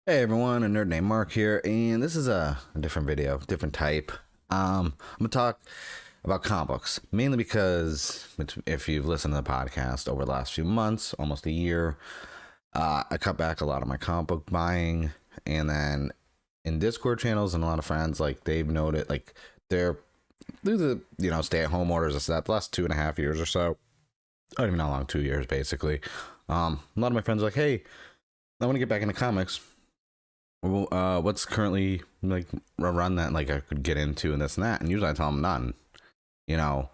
Hey everyone, a nerd named Mark here, and this is a different video, different type. I'm gonna talk about comic books, mainly because if you've listened to the podcast over the last few months, almost a year, I cut back a lot of my comic book buying, and then in Discord channels and a lot of friends, like they've noted, like they're through the stay at home orders and that the last 2.5 years or so. I don't even know how long, 2 years basically. A lot of my friends are like, hey, I want to get back into comics. Well, what's currently like a run that like I could get into and this and that? And usually I tell them none. You know,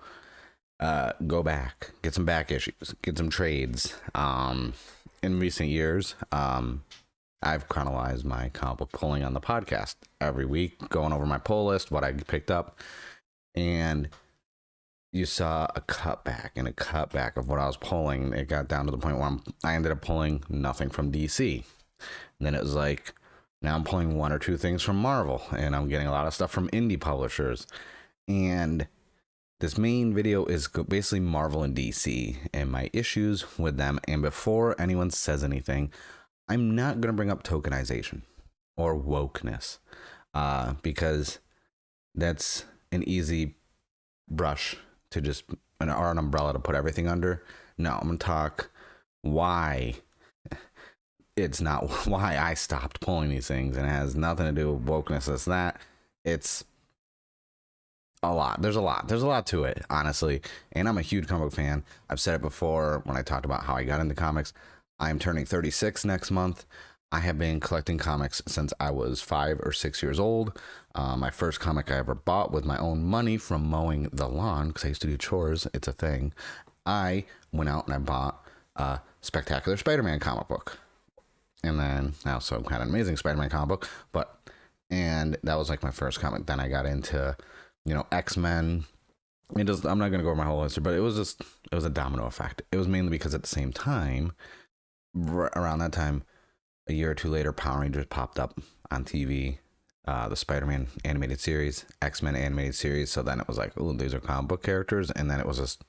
go back, get some back issues, get some trades. In recent years, I've chronologized my comic book pulling on the podcast every week, going over my pull list, what I picked up, and you saw a cutback and a cutback of what I was pulling. It got down to the point where I ended up pulling nothing from DC. And then it was like, now I'm pulling one or two things from Marvel, and I'm getting a lot of stuff from indie publishers. And this main video is basically Marvel and DC and my issues with them. And before anyone says anything, I'm not going to bring up tokenization or wokeness because that's an easy brush to just, or an umbrella to put everything under. No, I'm going to talk why it's not why I stopped pulling these things, and it has nothing to do with wokeness. It's that. It's a lot. There's a lot. There's a lot to it, honestly. And I'm a huge comic book fan. I've said it before when I talked about how I got into comics. I am turning 36 next month. I have been collecting comics since I was 5 or 6 years old. My first comic I ever bought with my own money from mowing the lawn, because I used to do chores. It's a thing. I went out and I bought a Spectacular Spider-Man comic book. And then I also had an Amazing Spider-Man comic book, and that was like my first comic. Then I got into, X-Men. I'm not gonna go over my whole history, but it was a domino effect. It was mainly because at the same time, around that time, a year or two later, Power Rangers popped up on TV, the Spider-Man animated series, X-Men animated series. So then it was like, oh, these are comic book characters, and then it was just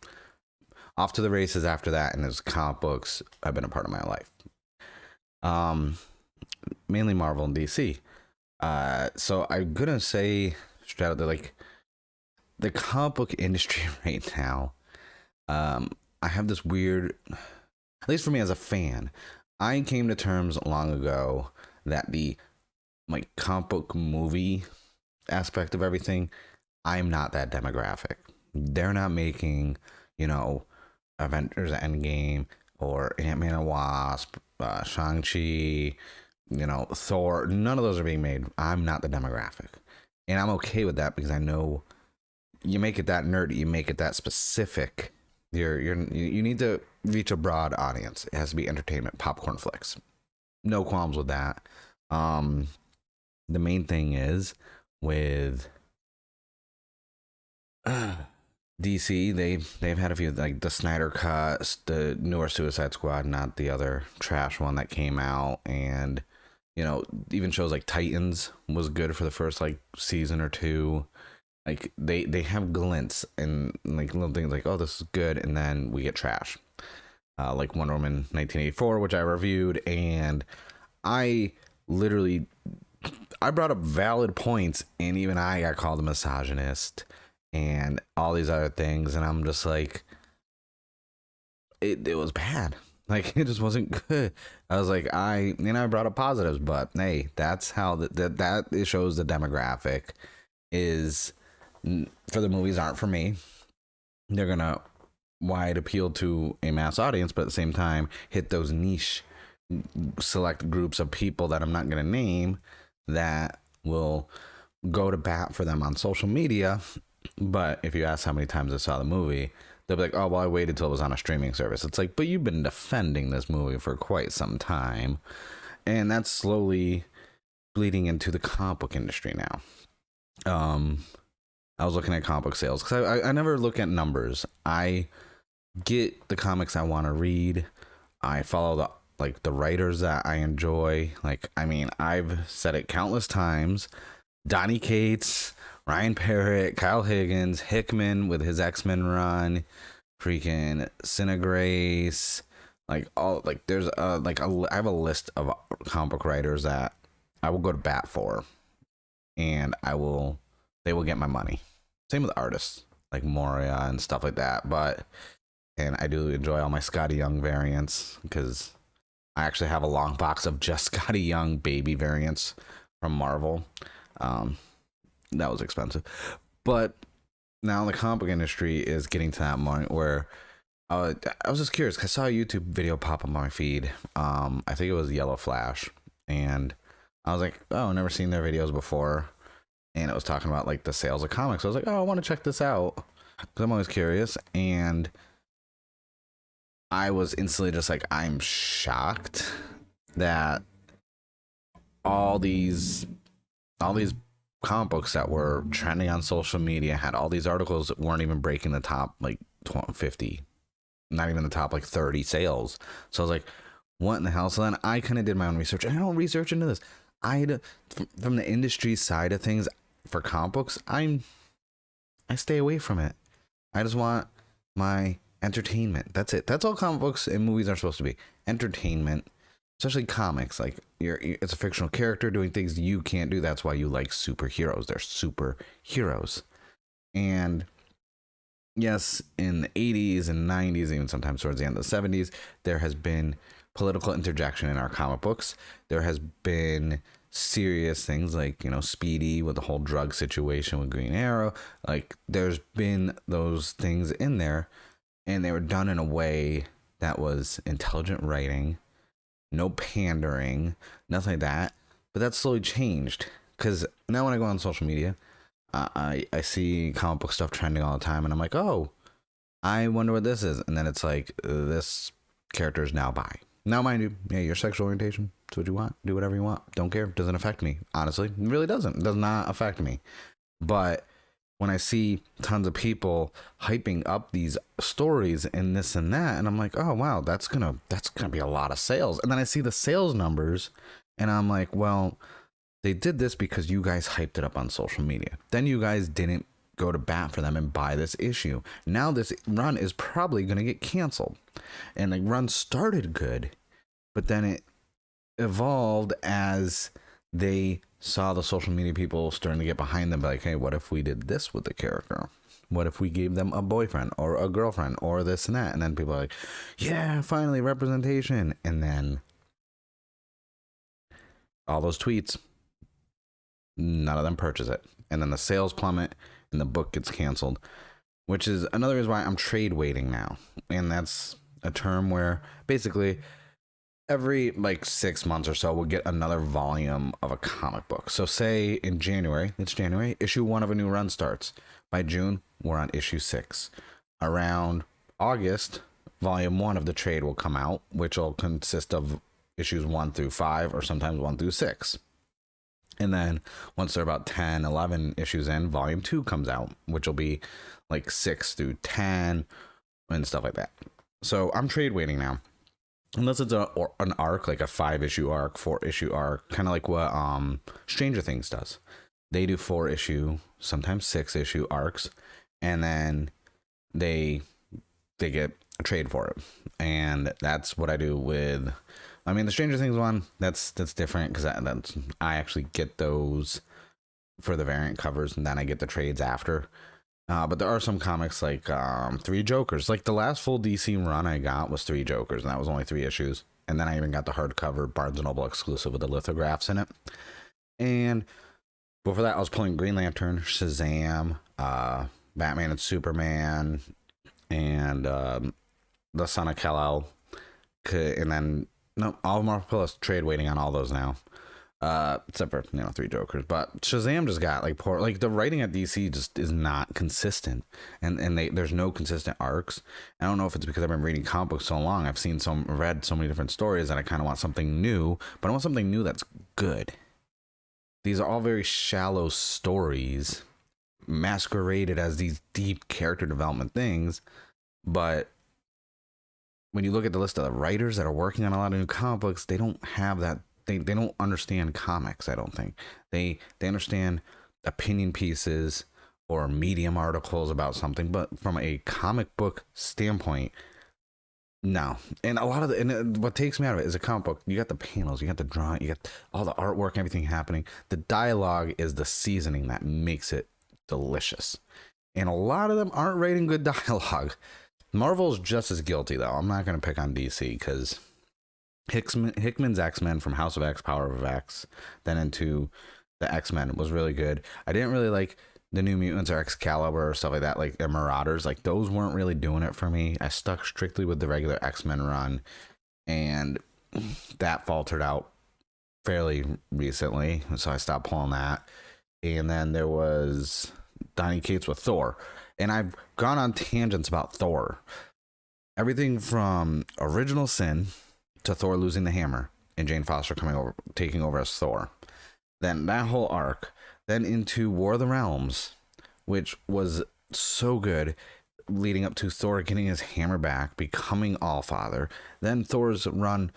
off to the races after that. And those comic books have been a part of my life. Mainly Marvel and DC. So I'm gonna say straight out there, like the comic book industry right now. I have this weird, at least for me as a fan, I came to terms long ago that the like comic book movie aspect of everything, I'm not that demographic. They're not making, Avengers Endgame or Ant-Man and Wasp, Shang-Chi, Thor. None of those are being made. I'm not the demographic. And I'm okay with that because I know you make it that nerdy, you make it that specific. You need to reach a broad audience. It has to be entertainment, popcorn flicks. No qualms with that. The main thing is with DC, they've had a few, like the Snyder Cut, the newer Suicide Squad, not the other trash one that came out, and even shows like Titans was good for the first like season or two. Like they have glints and like little things like, oh, this is good, and then we get trash. Like Wonder Woman 1984, which I reviewed, and I literally I brought up valid points, and even I got called a misogynist and all these other things, and I'm just like, it was bad. Like it just wasn't good. I was like, I brought up positives, but hey, that's how that it shows the demographic is for the movies aren't for me. They're gonna wide appeal to a mass audience, but at the same time hit those niche select groups of people that I'm not gonna name that will go to bat for them on social media. But if you ask how many times I saw the movie, they'll be like, oh, well, I waited till it was on a streaming service. It's like, but you've been defending this movie for quite some time. And that's slowly bleeding into the comic book industry now. I was looking at comic book sales because I never look at numbers. I get the comics I want to read. I follow the writers that I enjoy. Like, I mean, I've said it countless times. Donny Cates, Ryan Parrott, Kyle Higgins, Hickman with his X-Men run, freaking Cine Grace, like all like there's I have a list of comic book writers that I will go to bat for, and they will get my money. Same with artists like Moria and stuff like that. And I do enjoy all my Scotty Young variants because I actually have a long box of just Scotty Young baby variants from Marvel. That was expensive, but now the comic book industry is getting to that point where I was just curious. I saw a YouTube video pop up on my feed. I think it was Yellow Flash, and I was like, oh, I've never seen their videos before. And it was talking about like the sales of comics. I was like, oh, I want to check this out because I'm always curious. And I was instantly just like, I'm shocked that all these comic books that were trending on social media had all these articles that weren't even breaking the top like 50, not even the top like 30 sales. So I was like, what in the hell? So then I kind of did my own research, and I don't research into this. From the industry side of things for comic books, I stay away from it. I just want my entertainment. That's it. That's all comic books and movies are supposed to be. Entertainment, especially comics. Like it's a fictional character doing things you can't do. That's why you like superheroes. They're superheroes. And yes, in the 80s and 90s, even sometimes towards the end of the 70s, there has been political interjection in our comic books. There has been serious things like, Speedy with the whole drug situation with Green Arrow. Like there's been those things in there, and they were done in a way that was intelligent writing, no pandering, nothing like that. But that's slowly changed because now when I go on social media, I see comic book stuff trending all the time, and I'm like, oh, I wonder what this is. And then it's like, this character is now bi. Now, mind you, yeah, your sexual orientation, it's what you want. Do whatever you want. Don't care. Doesn't affect me. Honestly, it really doesn't. It does not affect me. But when I see tons of people hyping up these stories and this and that, and I'm like, oh wow, that's gonna be a lot of sales. And then I see the sales numbers, and I'm like, well, they did this because you guys hyped it up on social media. Then you guys didn't go to bat for them and buy this issue. Now this run is probably going to get canceled. And the run started good, but then it evolved as they saw the social media people starting to get behind them, like, hey, what if we did this with the character? What if we gave them a boyfriend or a girlfriend or this and that? And then people are like, yeah, finally representation. And then all those tweets, none of them purchase it. And then the sales plummet and the book gets canceled, which is another reason why I'm trade waiting now. And that's a term where basically every like 6 months or so we'll get another volume of a comic book. So say in January, it's January, issue 1 of a new run starts. By June, we're on issue 6. Around August, volume 1 of the trade will come out, which will consist of issues 1 through 5 or sometimes 1 through 6. And then once they're about 10, 11 issues in, volume 2 comes out, which will be like 6 through 10 and stuff like that. So I'm trade waiting now. Unless it's an arc, like a 5-issue arc, 4-issue arc, kind of like what Stranger Things does. They do 4-issue, sometimes 6-issue arcs, and then they get a trade for it. And that's what I do with... I mean, the Stranger Things one, that's different because I actually get those for the variant covers, and then I get the trades after. But there are some comics like 3 Jokers. Like the last full DC run I got was 3 Jokers, and that was only 3 issues. And then I even got the hardcover Barnes & Noble exclusive with the lithographs in it. And before that, I was pulling Green Lantern, Shazam, Batman and Superman, and the Son of Kal-El. And then... No, all of Marvel Plus trade waiting on all those now, except for 3 Jokers. But Shazam just got like the writing at DC just is not consistent, and there's no consistent arcs. I don't know if it's because I've been reading comic books so long. I've read so many different stories that I kind of want something new, but I want something new that's good. These are all very shallow stories, masqueraded as these deep character development things, but when you look at the list of the writers that are working on a lot of new comic books, they don't have that. They don't understand comics, I don't think. They understand opinion pieces or Medium articles about something, but from a comic book standpoint, No, and a lot of what takes me out of it is a comic book. You got the panels, you got the drawing, you got all the artwork, everything happening. The dialogue is the seasoning that makes it delicious, and a lot of them aren't writing good dialogue. Marvel's just as guilty though. I'm not gonna pick on DC because Hickman's X-Men from House of X, Power of X, then into the X-Men was really good. I didn't really like the New Mutants or Excalibur or stuff like that, like the Marauders. Like those weren't really doing it for me. I stuck strictly with the regular X-Men run, and that faltered out fairly recently, so I stopped pulling that. And then there was Donny Cates with Thor, and I've gone on tangents about Thor. Everything from Original Sin to Thor losing the hammer and Jane Foster taking over as Thor. Then that whole arc, then into War of the Realms, which was so good, leading up to Thor getting his hammer back, becoming Allfather. Then Thor's run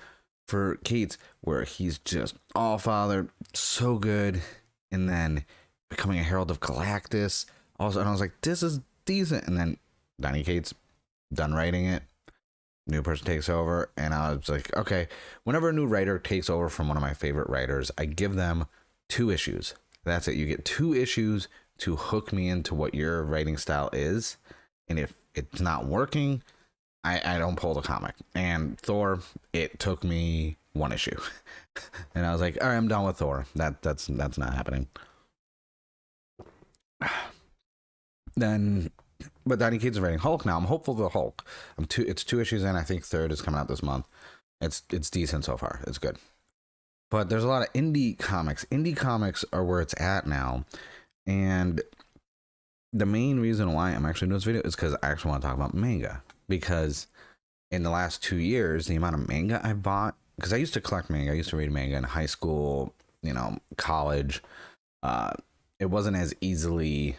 for Cates, where he's just Allfather, so good, and then becoming a Herald of Galactus. Also, and I was like, this is decent. And then Donny Cates done writing it, new person takes over, and I was like, okay. Whenever a new writer takes over from one of my favorite writers, I give them 2 issues. That's it. You get 2 issues to hook me into what your writing style is. And if it's not working, I don't pull the comic. And Thor, it took me 1 issue. And I was like, all right, I'm done with Thor. That's not happening. Then, but Donny Cates is writing Hulk now. I'm hopeful for the Hulk. It's 2 issues in. I think 3rd is coming out this month. It's decent so far. It's good. But there's a lot of indie comics. Indie comics are where it's at now. And the main reason why I'm actually doing this video is because I actually want to talk about manga. Because in the last 2 years, the amount of manga I've bought, because I used to collect manga. I used to read manga in high school, college. It wasn't as easily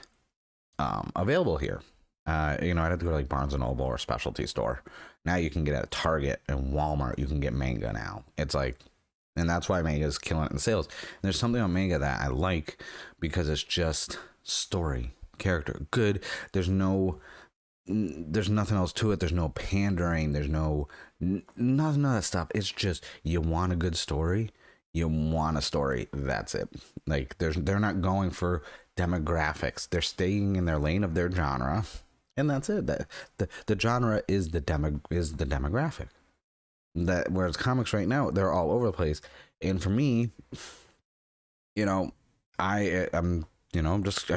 available here. I'd have to go to like Barnes and Noble or specialty store. Now you can get at Target and Walmart. You can get manga now. It's like, and that's why manga is killing it in sales. And there's something on manga that I like because it's just story, character, good. There's nothing else to it. There's no pandering. There's none of that stuff. It's just, you want a good story. You want a story. That's it. Like they're not going for demographics. They're staying in their lane of their genre, and that's it. The genre is the demographic. That whereas comics right now, they're all over the place. And for me, I've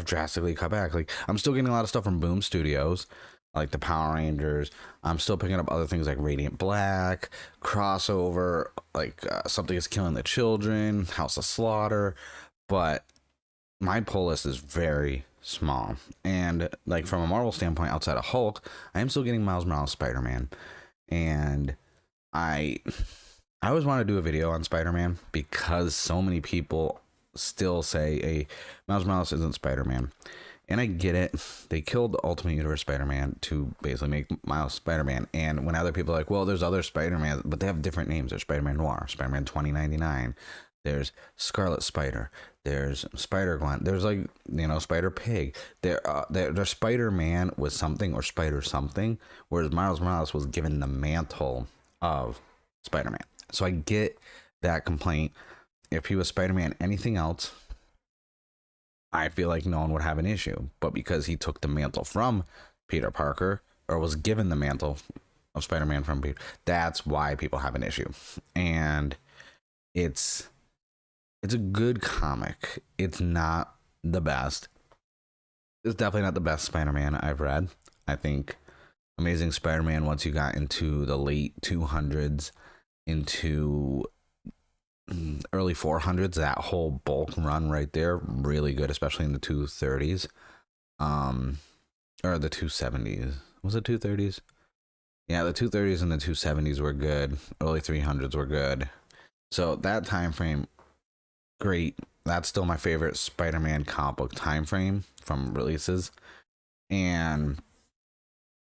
drastically cut back. Like I'm still getting a lot of stuff from Boom Studios, like the Power Rangers. I'm still picking up other things like Radiant Black, crossover, like Something is Killing the Children, House of Slaughter. But my pull list is very small. And like from a Marvel standpoint, outside of Hulk, I am still getting Miles Morales Spider-Man. And I always want to do a video on Spider-Man because so many people still say, hey, Miles Morales isn't Spider-Man. And I get it. They killed the Ultimate Universe Spider-Man to basically make Miles Spider-Man. And when other people are like, well, there's other Spider-Man, but they have different names. There's Spider-Man Noir, Spider-Man 2099. There's Scarlet Spider. There's Spider-Gwen. There's Spider-Pig. There's Spider-Man with something or Spider something. Whereas Miles Morales was given the mantle of Spider-Man. So I get that complaint. If he was Spider-Man anything else, I feel like no one would have an issue. But because he took the mantle from Peter Parker, or was given the mantle of Spider-Man from Peter, that's why people have an issue. And it's a good comic. It's not the best. It's definitely not the best Spider-Man I've read. I think Amazing Spider-Man, once you got into the late 200s, into early 400s, that whole bulk run right there, really good, especially in the 230s. Or the 270s. Was it 230s? Yeah, the 230s and the 270s were good. Early 300s were good. So that time frame, great. That's still my favorite Spider-Man comic book time frame from releases. And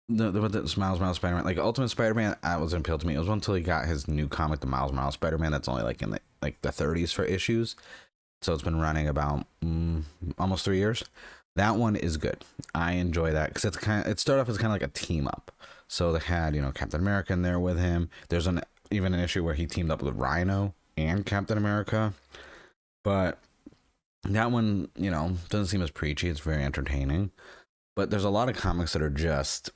the Miles Morales Spider-Man, like Ultimate Spider-Man, that wasn't appealed to me. It was until he got his new comic, the Miles Morales Spider-Man, that's only like in the 30s for issues. So it's been running about almost 3 years. That one is good. I enjoy that because it started off as kind of like a team up. So they had, Captain America in there with him. There's even an issue where he teamed up with Rhino and Captain America. But that one, doesn't seem as preachy. It's very entertaining. But there's a lot of comics that are just,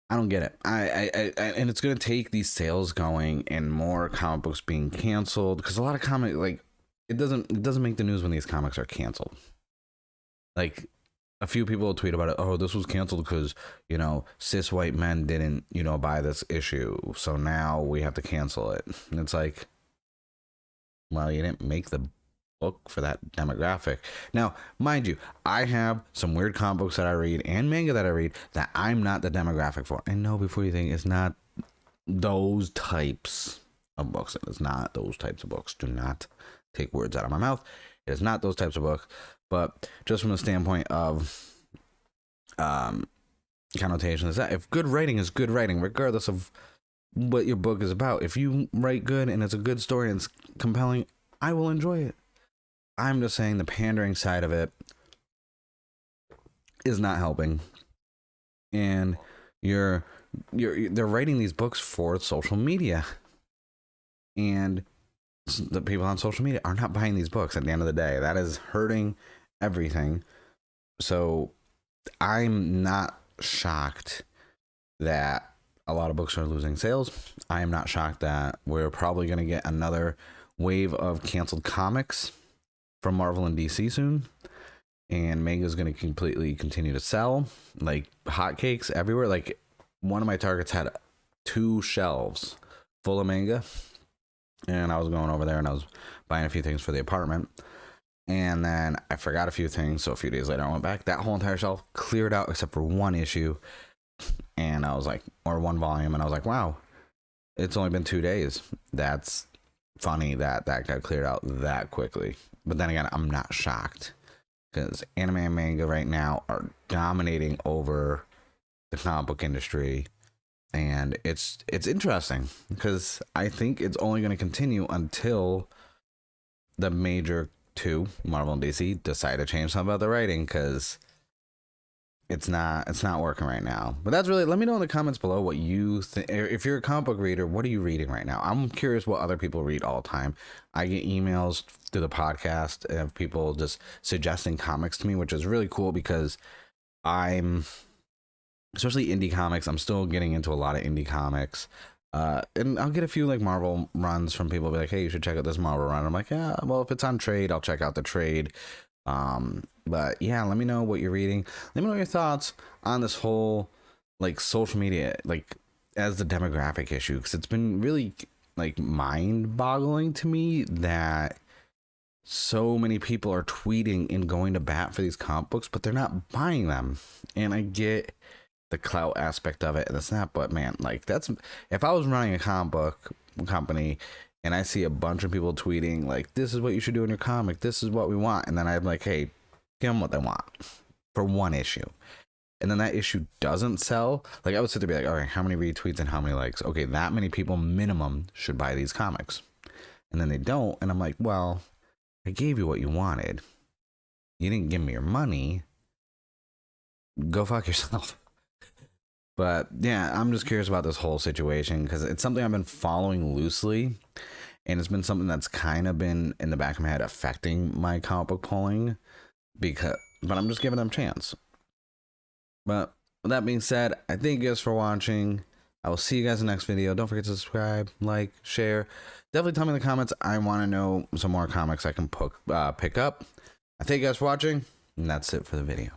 I don't get it. And it's gonna take these sales going and more comic books being canceled, because a lot of comic, like, it doesn't make the news when these comics are canceled. Like, a few people will tweet about it. Oh, this was canceled because cis white men didn't buy this issue, so now we have to cancel it. And it's like, well, you didn't make the book for that demographic. Now, mind you, I have some weird comic books that I read and manga that I read that I'm not the demographic for. And no, before you think, it's not those types of books. It is not those types of books. Do not take words out of my mouth. It is not those types of books. But just from the standpoint of connotation, is that if good writing is good writing, regardless of what your book is about, if you write good and it's a good story and it's compelling, I will enjoy it. I'm just saying the pandering side of it is not helping. And they're writing these books for social media. And the people on social media are not buying these books at the end of the day. That is hurting everything. So I'm not shocked that a lot of books are losing sales. I am not shocked that we're probably going to get another wave of canceled comics from Marvel and DC soon, and manga is going to completely continue to sell like hotcakes everywhere. Like, one of my Targets had 2 shelves full of manga, and I was going over there and I was buying a few things for the apartment, and then I forgot a few things, so a few days later I went back. That whole entire shelf cleared out except for one issue, and I was like, or one volume, and I was like, wow, it's only been 2 days. That's funny that got cleared out that quickly. But then again, I'm not shocked, because anime and manga right now are dominating over the comic book industry. And it's interesting, because I think it's only going to continue until the major 2, Marvel and DC, decide to change something about the writing, because it's not working right now. But that's really, let me know in the comments below what you think. If you're a comic book reader, what are you reading right now? I'm curious what other people read all the time. I get emails through the podcast of people just suggesting comics to me, which is really cool, because especially indie comics, I'm still getting into a lot of indie comics. And I'll get a few like Marvel runs from people, be like, hey, you should check out this Marvel run. I'm like, yeah, well, if it's on trade, I'll check out the trade. But yeah, let me know what you're reading. Let me know your thoughts on this whole like social media, like as the demographic issue, because it's been really like mind-boggling to me that so many people are tweeting and going to bat for these comic books, but they're not buying them. And I get the clout aspect of it and it's not, but man, like, that's, if I was running a comic book company and I see a bunch of people tweeting like, this is what you should do in your comic, this is what we want, and then I'm like, hey, give them what they want for one issue, and then that issue doesn't sell, like, I would sit there and be like, all right, how many retweets and how many likes? Okay, that many people minimum should buy these comics, and then they don't, and I'm like, well, I gave you what you wanted, you didn't give me your money, go fuck yourself. But yeah, I'm just curious about this whole situation, because it's something I've been following loosely, and it's been something that's kind of been in the back of my head affecting my comic book pulling, but I'm just giving them a chance. But with that being said, I thank you guys for watching. I will see you guys in the next video. Don't forget to subscribe, like, share. Definitely tell me in the comments. I want to know some more comics I can pick up. I thank you guys for watching, and that's it for the video.